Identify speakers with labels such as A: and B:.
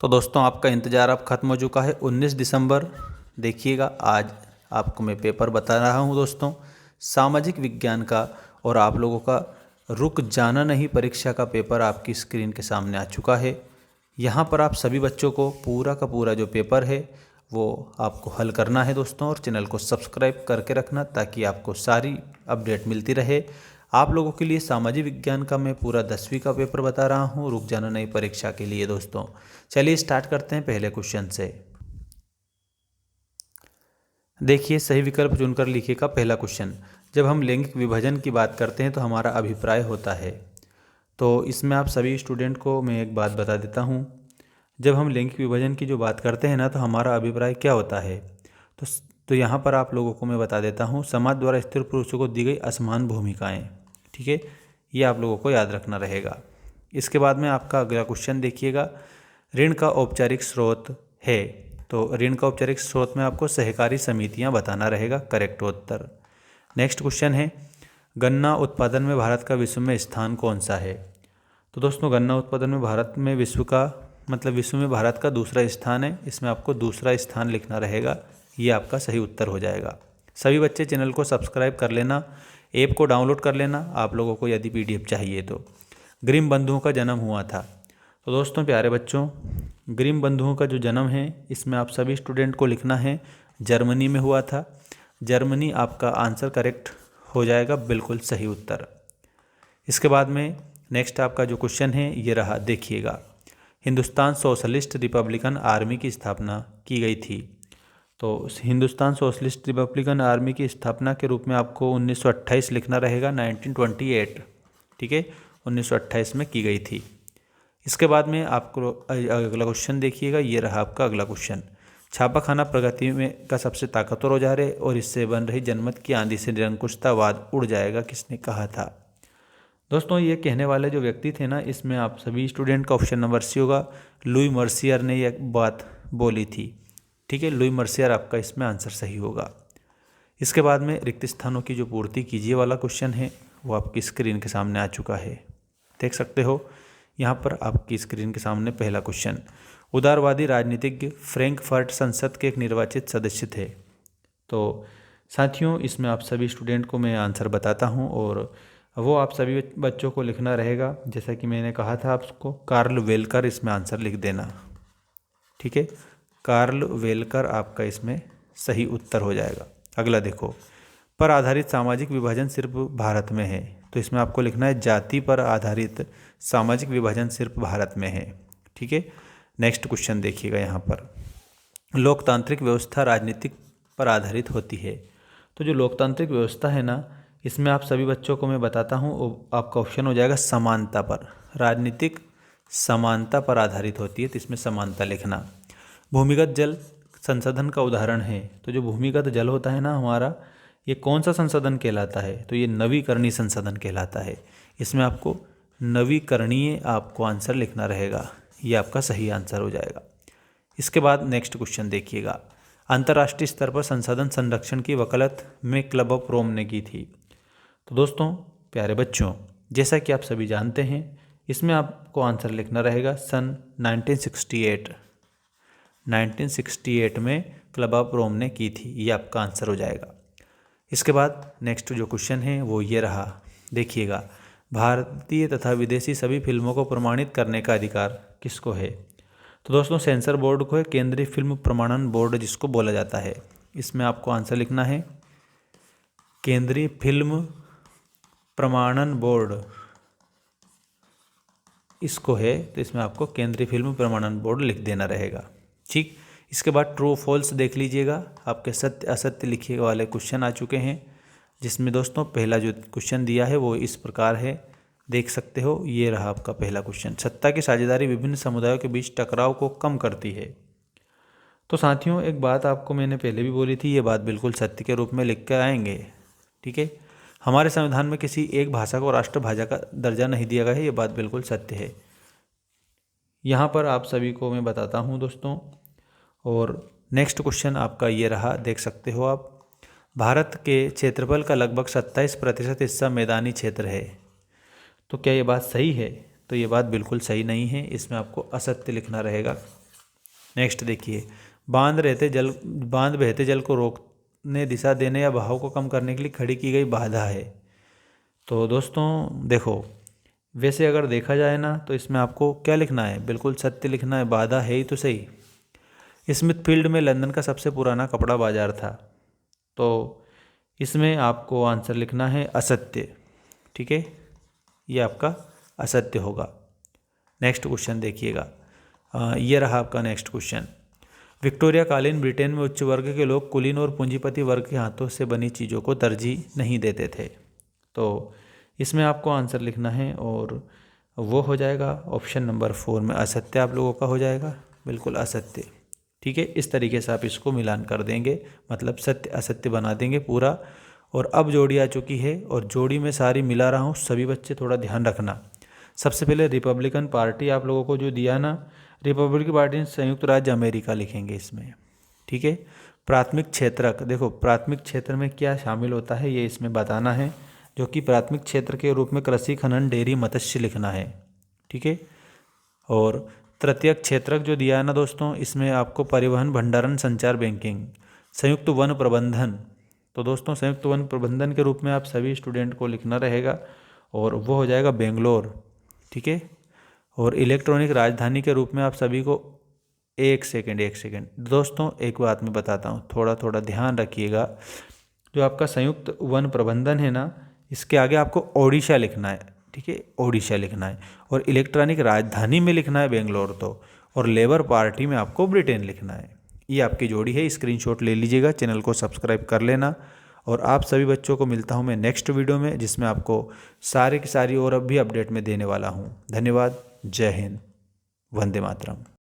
A: तो दोस्तों आपका इंतज़ार अब ख़त्म हो चुका है। 19 दिसंबर देखिएगा, आज आपको मैं पेपर बता रहा हूं दोस्तों, सामाजिक विज्ञान का। और आप लोगों का रुक जाना नहीं परीक्षा का पेपर आपकी स्क्रीन के सामने आ चुका है। यहां पर आप सभी बच्चों को पूरा का पूरा जो पेपर है वो आपको हल करना है दोस्तों, और चैनल को सब्सक्राइब करके रखना ताकि आपको सारी अपडेट मिलती रहे। आप लोगों के लिए सामाजिक विज्ञान का मैं पूरा 10वीं का पेपर बता रहा हूं, रुक जाना नहीं परीक्षा के लिए दोस्तों। चलिए स्टार्ट करते हैं पहले क्वेश्चन से। देखिए, सही विकल्प चुनकर लिखिएगा पहला क्वेश्चन। जब हम लैंगिक विभाजन की बात करते हैं तो हमारा अभिप्राय होता है। तो इसमें आप सभी स्टूडेंट को मैं एक बात बता देता हूँ। जब हम लैंगिक विभाजन की जो बात करते हैं ना, तो हमारा अभिप्राय क्या होता है। तो यहाँ पर आप लोगों को मैं बता देता हूँ, समाज द्वारा स्त्री पुरुषों को दी गई असमान भूमिकाएँ। ठीक है, ये आप लोगों को याद रखना रहेगा। इसके बाद में आपका अगला क्वेश्चन देखिएगा, ऋण का औपचारिक स्रोत है। तो ऋण का औपचारिक स्रोत में आपको सहकारी समितियां बताना रहेगा करेक्ट उत्तर। नेक्स्ट क्वेश्चन है, गन्ना उत्पादन में भारत का विश्व में स्थान कौन सा है। तो दोस्तों गन्ना उत्पादन में भारत में विश्व में भारत का दूसरा स्थान है। इसमें आपको दूसरा स्थान लिखना रहेगा, ये आपका सही उत्तर हो जाएगा। सभी बच्चे चैनल को सब्सक्राइब कर लेना, ऐप को डाउनलोड कर लेना आप लोगों को यदि PDF चाहिए तो। ग्रिम बंधुओं का जन्म हुआ था। तो दोस्तों प्यारे बच्चों, ग्रिम बंधुओं का जो जन्म है इसमें आप सभी स्टूडेंट को लिखना है जर्मनी में हुआ था। जर्मनी आपका आंसर करेक्ट हो जाएगा, बिल्कुल सही उत्तर। इसके बाद में नेक्स्ट आपका जो क्वेश्चन है ये रहा, देखिएगा, हिंदुस्तान सोशलिस्ट रिपब्लिकन आर्मी की स्थापना की गई थी। तो हिंदुस्तान सोशलिस्ट रिपब्लिकन आर्मी की स्थापना के रूप में आपको 1928 लिखना रहेगा, 1928। ठीक है, 1928 में की गई थी। इसके बाद में आपको अगला क्वेश्चन देखिएगा, ये रहा आपका अगला क्वेश्चन, छापाखाना प्रगति में का सबसे ताकतवर औजार है और इससे बन रही जनमत की आंधी से निरंकुशतावाद उड़ जाएगा, किसने कहा था। दोस्तों ये कहने वाले जो व्यक्ति थे ना, इसमें आप सभी स्टूडेंट का ऑप्शन नंबर सी होगा, लुई मर्सियर ने यह बात बोली थी। ठीक है, लुई मर्सियर आपका इसमें आंसर सही होगा। इसके बाद में रिक्त स्थानों की जो पूर्ति कीजिए वाला क्वेश्चन है वो आपकी स्क्रीन के सामने आ चुका है, देख सकते हो यहाँ पर आपकी स्क्रीन के सामने पहला क्वेश्चन, उदारवादी राजनीतिज्ञ फ्रैंकफर्ट संसद के एक निर्वाचित सदस्य थे। तो साथियों इसमें आप सभी स्टूडेंट को मैं आंसर बताता हूँ और वो आप सभी बच्चों को लिखना रहेगा। जैसा कि मैंने कहा था आपको, कार्ल वेलकर इसमें आंसर लिख देना। ठीक है, कार्ल वेलकर आपका इसमें सही उत्तर हो जाएगा। अगला देखो, पर आधारित सामाजिक विभाजन सिर्फ भारत में है। तो इसमें आपको लिखना है जाति पर आधारित सामाजिक विभाजन सिर्फ भारत में है। ठीक है, नेक्स्ट क्वेश्चन देखिएगा, यहाँ पर लोकतांत्रिक व्यवस्था राजनीतिक पर आधारित होती है। तो जो लोकतांत्रिक व्यवस्था है ना, इसमें आप सभी बच्चों को मैं बताता हूँ, आपका ऑप्शन हो जाएगा समानता पर। राजनीतिक समानता पर आधारित होती है, तो इसमें समानता लिखना। भूमिगत जल संसाधन का उदाहरण है। तो जो भूमिगत जल होता है ना हमारा, ये कौन सा संसाधन कहलाता है, तो ये नवीकरणीय संसाधन कहलाता है। इसमें आपको नवीकरणीय आपको आंसर लिखना रहेगा, ये आपका सही आंसर हो जाएगा। इसके बाद नेक्स्ट क्वेश्चन देखिएगा, अंतर्राष्ट्रीय स्तर पर संसाधन संरक्षण की वकालत में क्लब ऑफ रोम ने की थी। तो दोस्तों प्यारे बच्चों, जैसा कि आप सभी जानते हैं, इसमें आपको आंसर लिखना रहेगा सन 1968 में क्लब ऑफ रोम ने की थी, ये आपका आंसर हो जाएगा। इसके बाद नेक्स्ट जो क्वेश्चन है वो ये रहा, देखिएगा, भारतीय तथा विदेशी सभी फिल्मों को प्रमाणित करने का अधिकार किसको है। तो दोस्तों सेंसर बोर्ड को है, केंद्रीय फिल्म प्रमाणन बोर्ड जिसको बोला जाता है। इसमें आपको आंसर लिखना है केंद्रीय फिल्म प्रमाणन बोर्ड इसको है, तो इसमें आपको केंद्रीय फिल्म प्रमाणन बोर्ड लिख देना रहेगा। ठीक, इसके बाद ट्रू फॉल्स देख लीजिएगा, आपके सत्य असत्य लिखे वाले क्वेश्चन आ चुके हैं, जिसमें दोस्तों पहला जो क्वेश्चन दिया है वो इस प्रकार है, देख सकते हो, ये रहा आपका पहला क्वेश्चन, सत्ता की साझेदारी विभिन्न समुदायों के बीच टकराव को कम करती है। तो साथियों एक बात आपको मैंने पहले भी बोली थी, ये बात बिल्कुल सत्य के रूप में लिख कर आएंगे। ठीक है, हमारे संविधान में किसी एक भाषा को राष्ट्रभाषा का दर्जा नहीं दिया गया है, ये बात बिल्कुल सत्य है। यहाँ पर आप सभी को मैं बताता हूँ दोस्तों, और नेक्स्ट क्वेश्चन आपका ये रहा, देख सकते हो आप, भारत के क्षेत्रफल का लगभग 27% हिस्सा मैदानी क्षेत्र है। तो क्या ये बात सही है, तो ये बात बिल्कुल सही नहीं है, इसमें आपको असत्य लिखना रहेगा। नेक्स्ट देखिए, बांध बहते जल को रोकने, दिशा देने या बहाव को कम करने के लिए खड़ी की गई बाधा है। तो दोस्तों देखो, वैसे अगर देखा जाए ना तो इसमें आपको क्या लिखना है, बिल्कुल सत्य लिखना है, बाधा है ही तो सही। स्मिथफील्ड में लंदन का सबसे पुराना कपड़ा बाजार था, तो इसमें आपको आंसर लिखना है असत्य। ठीक है, ये आपका असत्य होगा। नेक्स्ट क्वेश्चन देखिएगा, ये रहा आपका नेक्स्ट क्वेश्चन। विक्टोरिया कालीन ब्रिटेन में उच्च वर्ग के लोग कुलीन और पूंजीपति वर्ग के हाथों से बनी चीज़ों को तरजीह नहीं देते थे। तो इसमें आपको आंसर लिखना है और वो हो जाएगा ऑप्शन नंबर 4 में असत्य आप लोगों का हो जाएगा, बिल्कुल असत्य। ठीक है, इस तरीके से आप इसको मिलान कर देंगे, मतलब सत्य असत्य बना देंगे पूरा। और अब जोड़ी आ चुकी है और जोड़ी में सारी मिला रहा हूँ, सभी बच्चे थोड़ा ध्यान रखना। सबसे पहले रिपब्लिकन पार्टी आप लोगों को जो दिया ना, रिपब्लिकन पार्टी संयुक्त राज्य अमेरिका लिखेंगे इसमें। ठीक है, प्राथमिक क्षेत्रक, देखो प्राथमिक क्षेत्र में क्या शामिल होता है ये इसमें बताना है, जो कि प्राथमिक क्षेत्र के रूप में कृषि, खनन, डेयरी, मत्स्य लिखना है। ठीक है, और तृतीयक क्षेत्रक जो दिया है ना दोस्तों, इसमें आपको परिवहन, भंडारण, संचार, बैंकिंग। संयुक्त वन प्रबंधन, तो दोस्तों संयुक्त वन प्रबंधन के रूप में आप सभी स्टूडेंट को लिखना रहेगा और वो हो जाएगा बेंगलोर। ठीक है, और इलेक्ट्रॉनिक राजधानी के रूप में आप सभी को एक सेकेंड दोस्तों, एक बात मैं बताता हूँ, थोड़ा ध्यान रखिएगा। जो आपका संयुक्त वन प्रबंधन है ना, इसके आगे आपको ओडिशा लिखना है। ठीक है, ओडिशा लिखना है, और इलेक्ट्रॉनिक राजधानी में लिखना है बेंगलोर तो, और लेबर पार्टी में आपको ब्रिटेन लिखना है। ये आपकी जोड़ी है, स्क्रीनशॉट ले लीजिएगा, चैनल को सब्सक्राइब कर लेना। और आप सभी बच्चों को मिलता हूँ मैं नेक्स्ट वीडियो में, जिसमें आपको सारी की सारी और अब भी अपडेट में देने वाला हूँ। धन्यवाद, जय हिंद, वंदे मातरम।